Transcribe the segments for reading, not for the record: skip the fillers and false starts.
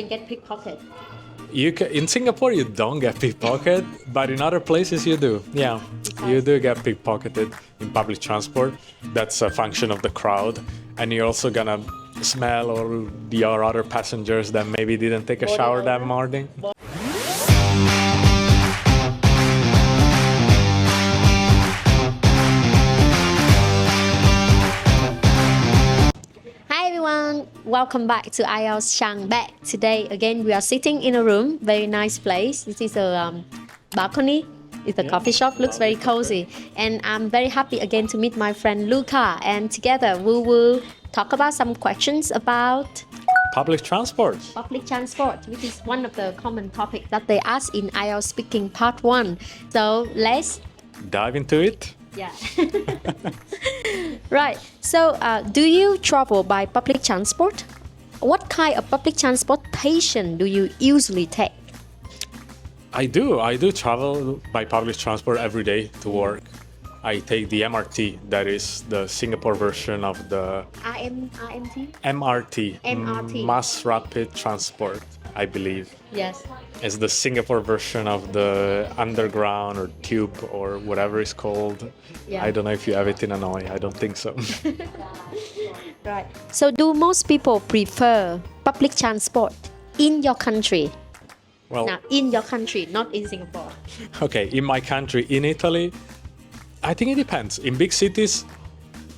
can get pickpocket. You can, in Singapore, you don't get pickpocketed, but in other places you do. Yeah, you do get pickpocketed in public transport. That's a function of the crowd, and you're also gonna smell or your other passengers that maybe didn't take a shower that morning. Welcome back to IELTS TRANGBEC. Today, again, we are sitting in a room, very nice place. This is a balcony. It's a coffee shop, looks very cozy. And I'm very happy again to meet my friend Luca. And together, we will talk about some questions about public transport. Public transport, which is one of the common topics that they ask in IELTS Speaking Part 1. So let's dive into it. Yeah. Right. So, do you travel by public transport? What kind of public transportation do you usually take? I do travel by public transport every day to work. I take the MRT, that is the Singapore version of the MRT, Mass Rapid Transport, I believe. Yes. It's the Singapore version of the underground or tube or whatever it's called. Yeah. I don't know if you have it in Hanoi. I don't think so. Right. So do most people prefer public transport in your country? Well, now, in your country, not in Singapore. Okay, in my country, in Italy, I think it depends. In big cities,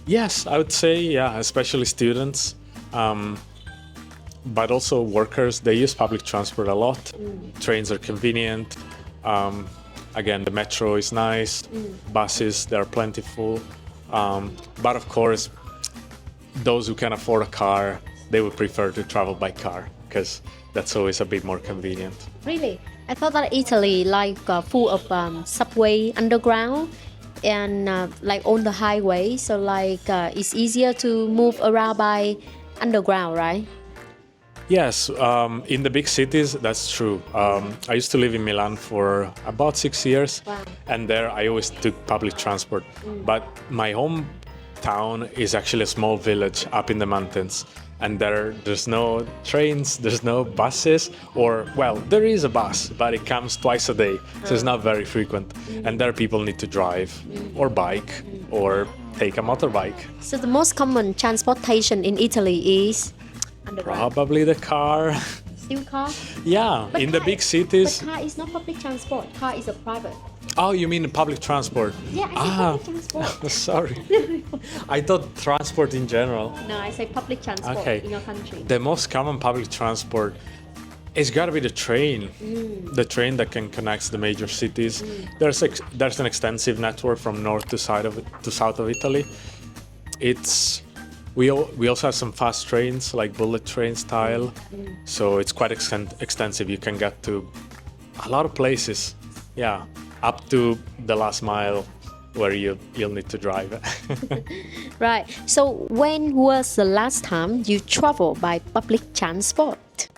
yes, I would say, yeah, especially students. But also workers, they use public transport a lot. Trains are convenient. Again, the metro is nice. Buses, they're plentiful. But of course, those who can afford a car, they would prefer to travel by car because that's always a bit more convenient. Really? I thought that Italy, full of subway underground and like on the highway. So it's easier to move around by underground, right? Yes, in the big cities, that's true. I used to live in Milan for about 6 years, wow. And there I always took public transport. But my hometown is actually a small village up in the mountains, and there's no trains, there's no buses, or, well, there is a bus, but it comes twice a day, so it's not very frequent. And there people need to drive, or bike, or take a motorbike. So the most common transportation in Italy is? Probably the car. Still car? Yeah, but in the big cities. But car is not public transport. Car is a private. Oh, you mean public transport? Yeah, I say public transport. Sorry. I thought transport in general. No, I say public transport in your country. The most common public transport it's got to be the train. The train that can connect the major cities. There's an extensive network from north to south of Italy. We also have some fast trains, like bullet train style, so it's quite extensive. You can get to a lot of places, yeah, up to the last mile where you'll need to drive. Right. So when was the last time you traveled by public transport?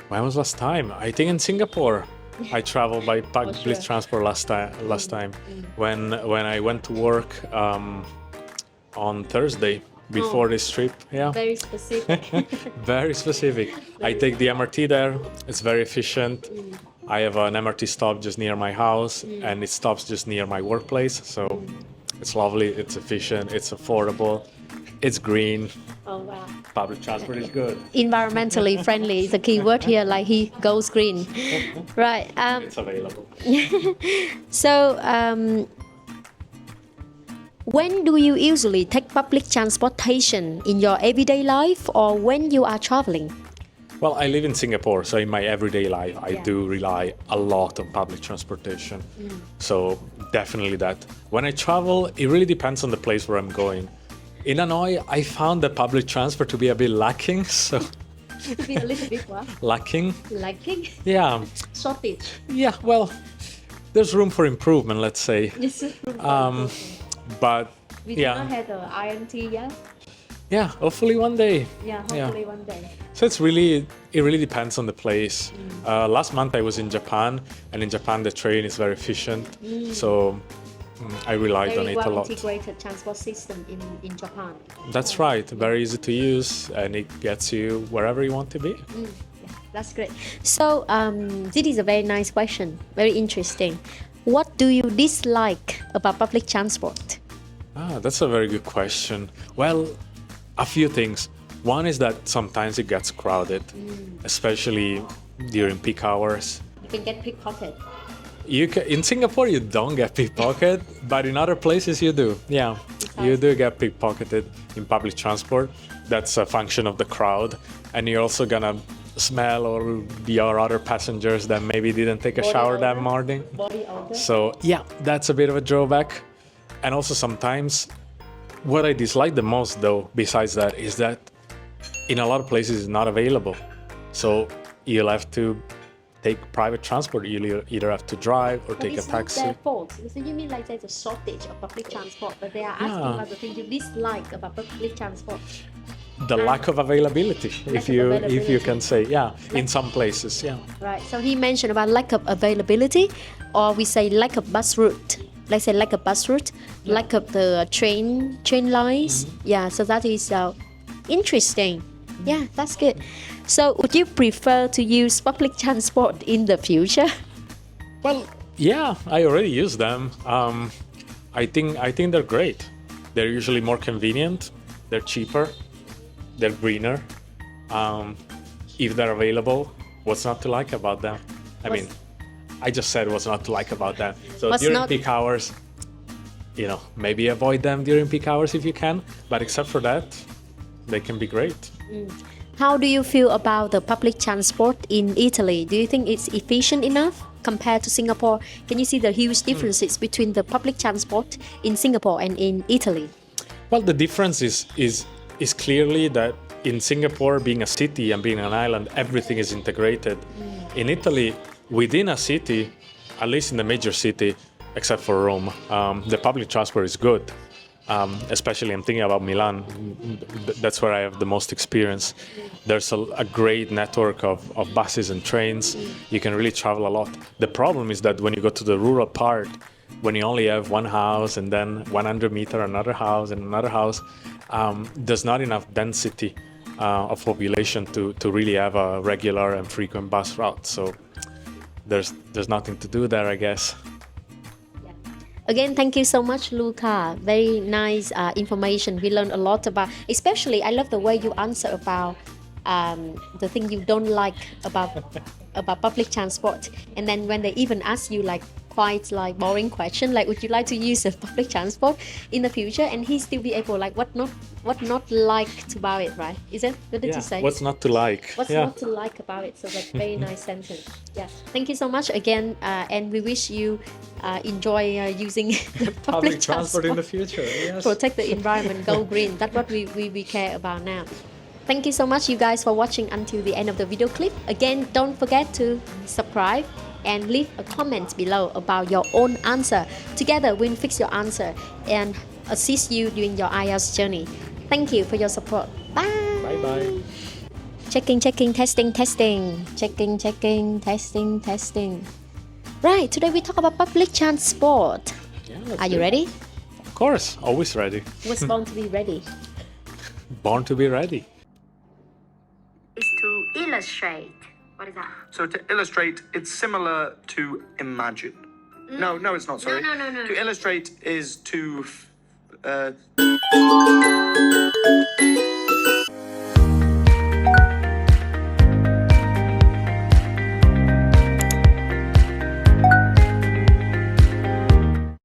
When was last time? I think in Singapore. I traveled by public transport last time. When I went to work on Thursday. Before this trip, yeah. Very specific. Very specific. I take the MRT there. It's very efficient. I have an MRT stop just near my house, and it stops just near my workplace. So it's lovely. It's efficient. It's affordable. It's green. Oh wow. Public transport is good. Environmentally friendly is a key word here. Like he goes green. Right. It's available. So. When do you usually take public transportation in your everyday life or when you are traveling? Well, I live in Singapore, so in my everyday life, I do rely a lot on public transportation. So definitely that. When I travel, it really depends on the place where I'm going. In Hanoi, I found the public transport to be a bit lacking, so... To be a little bit what? Lacking. Lacking? Yeah. Shortage? Yeah, well, there's room for improvement, let's say. Yes, room for improvement. But we do not have the INT yet. Yeah, hopefully one day. Yeah, hopefully one day. So it really depends on the place. Last month I was in Japan, and in Japan the train is very efficient. So I relied on it a lot. Very well-integrated transport system in Japan. That's right. Very easy to use, and it gets you wherever you want to be. Yeah. That's great. So this is a very nice question, very interesting. What do you dislike about public transport? That's a very good question. Well, a few things. One is that sometimes it gets crowded, especially during peak hours. You can get pickpocketed. In Singapore, you don't get pickpocketed, but in other places you do. Yeah, you do get pickpocketed in public transport. That's a function of the crowd, and you're also gonna smell or your other passengers that maybe didn't take a shower that morning. Body odor. So yeah, that's a bit of a drawback. And also sometimes what I dislike the most though, besides that, is that in a lot of places it's not available. So you'll have to take private transport. You'll either have to drive or take a taxi. But it's not their fault. So you mean like there's a shortage of public transport, but they are asking about the thing you dislike about public transport? The lack of availability, if you can say, yeah, in some places, yeah. Right. So he mentioned about lack of availability, or we say lack of bus route. Let's say lack of bus route, lack of the train lines. Yeah. So that is interesting. Yeah, that's good. So would you prefer to use public transport in the future? Well, yeah, I already use them. I think they're great. They're usually more convenient. They're cheaper. They're greener. If they're available, what's not to like about them? I just said what's not to like about them. So during peak hours, maybe avoid them during peak hours if you can. But except for that, they can be great. How do you feel about the public transport in Italy? Do you think it's efficient enough compared to Singapore? Can you see the huge differences between the public transport in Singapore and in Italy? Well, the difference is clearly that in Singapore, being a city and being an island, everything is integrated. In Italy, within a city, at least in the major city, except for Rome, the public transport is good. Especially I'm thinking about Milan. That's where I have the most experience. There's a great network of buses and trains. You can really travel a lot. The problem is that when you go to the rural part, when you only have one house and then 100 meters another house and another house, there's not enough density of population to really have a regular and frequent bus route. So there's nothing to do there, I guess. Again, thank you so much, Luca. Very nice information. We learned a lot about, especially I love the way you answer about the thing you don't like about public transport. And then when they even ask you like quite like boring question, like would you like to use the public transport in the future, and he still be able like what not liked about it, right? Is it good to say? What's not to like? What's not to like about it? So that's very nice sentence. Yeah. Thank you so much again, and we wish you enjoy using the public transport in the future. Yes. Protect the environment, go green. That's what we care about now. Thank you so much, you guys, for watching until the end of the video clip. Again, don't forget to subscribe and leave a comment below about your own answer. Together, we'll fix your answer and assist you during your IELTS journey. Thank you for your support. Bye. Bye-bye. Checking, testing. Checking, testing. Right, today we talk about public transport. Yeah, Are you ready? Of course, always ready. What's born to be ready? Born to be ready. Is to illustrate. What is that? So to illustrate, it's similar to imagine. No, it's not, sorry. No. To illustrate is to...